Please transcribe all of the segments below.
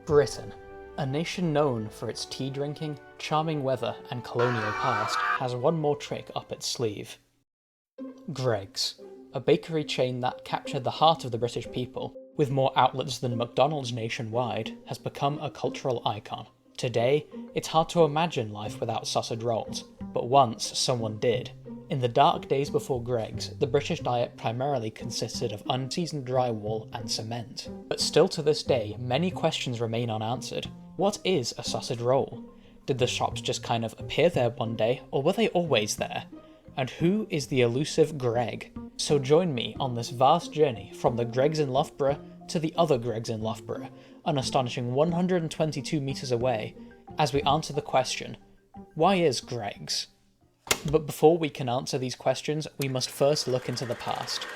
Britain, a nation known for its tea drinking, charming weather and colonial past, has one more trick up its sleeve. Greggs, a bakery chain that captured the heart of the British people, with more outlets than McDonald's nationwide, has become a cultural icon. Today, it's hard to imagine life without sausage rolls, but once someone did. In the dark days before Greggs, the British diet primarily consisted of unseasoned drywall and cement. But still to this day, many questions remain unanswered. What is a sausage roll? Did the shops just kind of appear there one day, or were they always there? And who is the elusive Gregg? So join me on this vast journey from the Greggs in Loughborough to the other Greggs in Loughborough, an astonishing 122 metres away, as we answer the question, why is Greggs? But before we can answer these questions, we must first look into the past.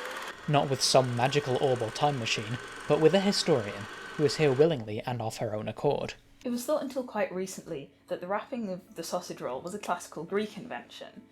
Not with some magical orb or time machine, but with a historian, who is here willingly and of her own accord. It was thought until quite recently that the wrapping of the sausage roll was a classical Greek invention,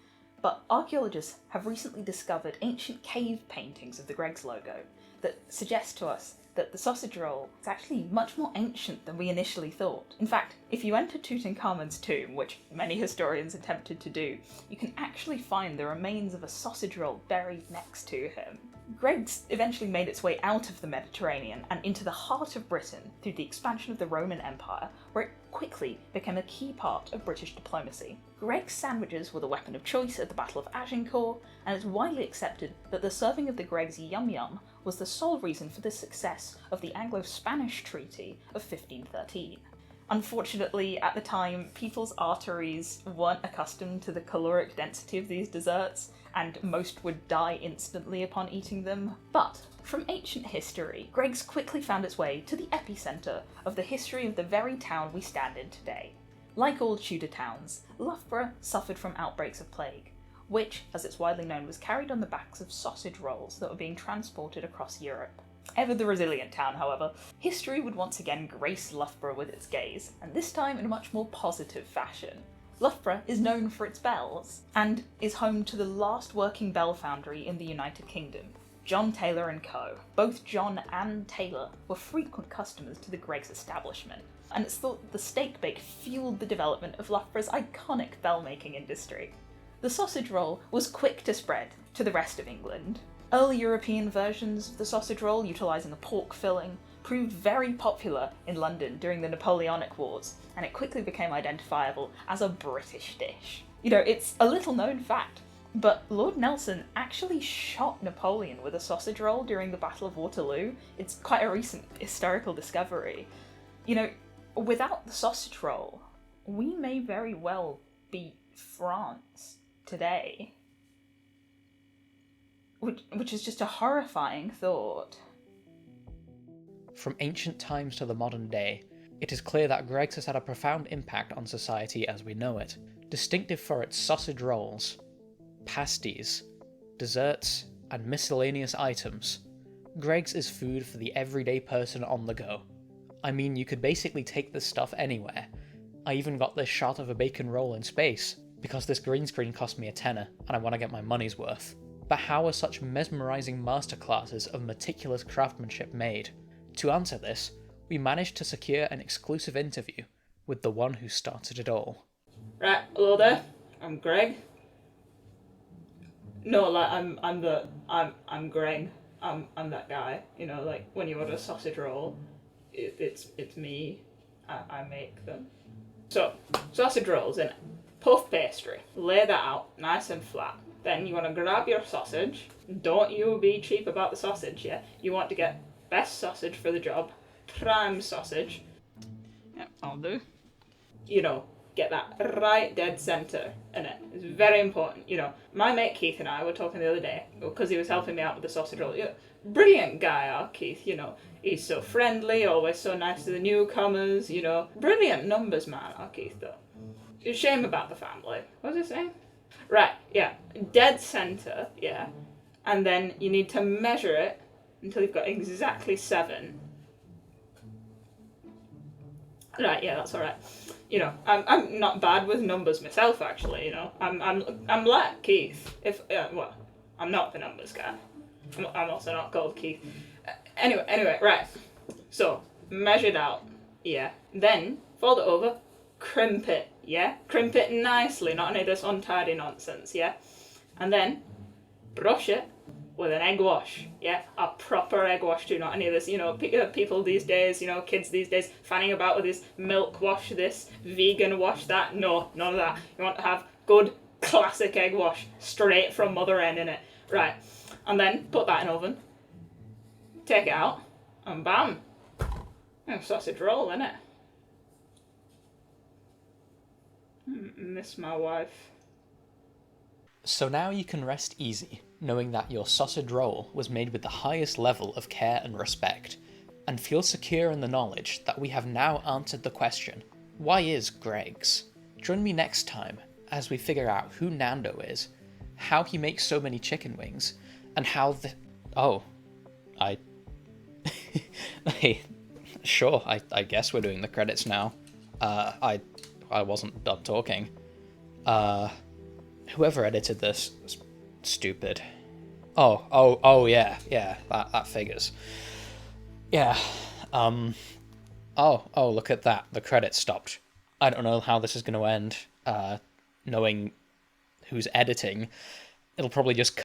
but archaeologists have recently discovered ancient cave paintings of the Greggs logo that suggest to us that the sausage roll is actually much more ancient than we initially thought. In fact, if you enter Tutankhamun's tomb, which many historians attempted to do, you can actually find the remains of a sausage roll buried next to him. Greggs eventually made its way out of the Mediterranean and into the heart of Britain through the expansion of the Roman Empire, where it quickly became a key part of British diplomacy. Greggs sandwiches were the weapon of choice at the Battle of Agincourt, and it's widely accepted that the serving of the Greggs Yum Yum was the sole reason for the success of the Anglo-Spanish Treaty of 1513. Unfortunately, at the time, people's arteries weren't accustomed to the caloric density of these desserts, and most would die instantly upon eating them. But from ancient history, Greggs quickly found its way to the epicentre of the history of the very town we stand in today. Like all Tudor towns, Loughborough suffered from outbreaks of plague, which, as it's widely known, was carried on the backs of sausage rolls that were being transported across Europe. Ever the resilient town, however, history would once again grace Loughborough with its gaze, and this time in a much more positive fashion. Loughborough is known for its bells, and is home to the last working bell foundry in the United Kingdom, John Taylor & Co. Both John and Taylor were frequent customers to the Greggs establishment, and it's thought that the steak bake fueled the development of Loughborough's iconic bell-making industry. The sausage roll was quick to spread to the rest of England. Early European versions of the sausage roll, utilising a pork filling, proved very popular in London during the Napoleonic Wars, and it quickly became identifiable as a British dish. You know, it's a little known fact, but Lord Nelson actually shot Napoleon with a sausage roll during the Battle of Waterloo. It's quite a recent historical discovery. You know, without the sausage roll, we may very well beat France today. Which is just a horrifying thought. From ancient times to the modern day, it is clear that Greggs has had a profound impact on society as we know it. Distinctive for its sausage rolls, pasties, desserts, and miscellaneous items, Greggs is food for the everyday person on the go. I mean, you could basically take this stuff anywhere. I even got this shot of a bacon roll in space, because this green screen cost me a tenner, and I want to get my money's worth. But how are such mesmerising masterclasses of meticulous craftsmanship made? To answer this, we managed to secure an exclusive interview with the one who started it all. Right, hello there. I'm Greg. No, like I'm Greg. I'm that guy. You know, like when you order a sausage roll, it's me. I make them. So sausage rolls in puff pastry. Lay that out nice and flat. Then you want to grab your sausage. Don't you be cheap about the sausage, yeah? You want to get best sausage for the job. Prime sausage. Yeah, I'll do. You know, get that right dead centre in it. It's very important. You know, my mate Keith and I were talking the other day, because he was helping me out with the sausage roll. You know, brilliant guy, our Keith, you know. He's so friendly, always so nice to the newcomers, you know. Brilliant numbers man, our Keith, though. It's a shame about the family. What was he saying? Right, yeah, dead centre, yeah, and then you need to measure it until you've got exactly 7. Right, yeah, that's all right. You know, I'm not bad with numbers myself, actually. You know, I'm like Keith. Well, I'm not the numbers guy. I'm also not called Keith. Anyway, right. So measured out Yeah. Then fold it over, crimp it, yeah? Crimp it nicely, not any of this untidy nonsense, yeah? And then brush it with an egg wash, yeah? A proper egg wash too, not any of this, people these days, kids these days fanning about with this milk wash this, vegan wash that. No, none of that. You want to have good classic egg wash, straight from mother hen in it. Right. And then put that in oven, take it out, and bam! Sausage roll, innit? Miss my wife. So now you can rest easy, knowing that your sausage roll was made with the highest level of care and respect, and feel secure in the knowledge that we have now answered the question, why is Greggs? Join me next time as we figure out who Nando is, how he makes so many chicken wings, and how the... Oh, Hey, sure, I guess we're doing the credits now. I wasn't done talking. Whoever edited this was stupid. Oh, yeah, that figures. Yeah, oh, look at that, the credits stopped. I don't know how this is going to end, knowing who's editing. It'll probably just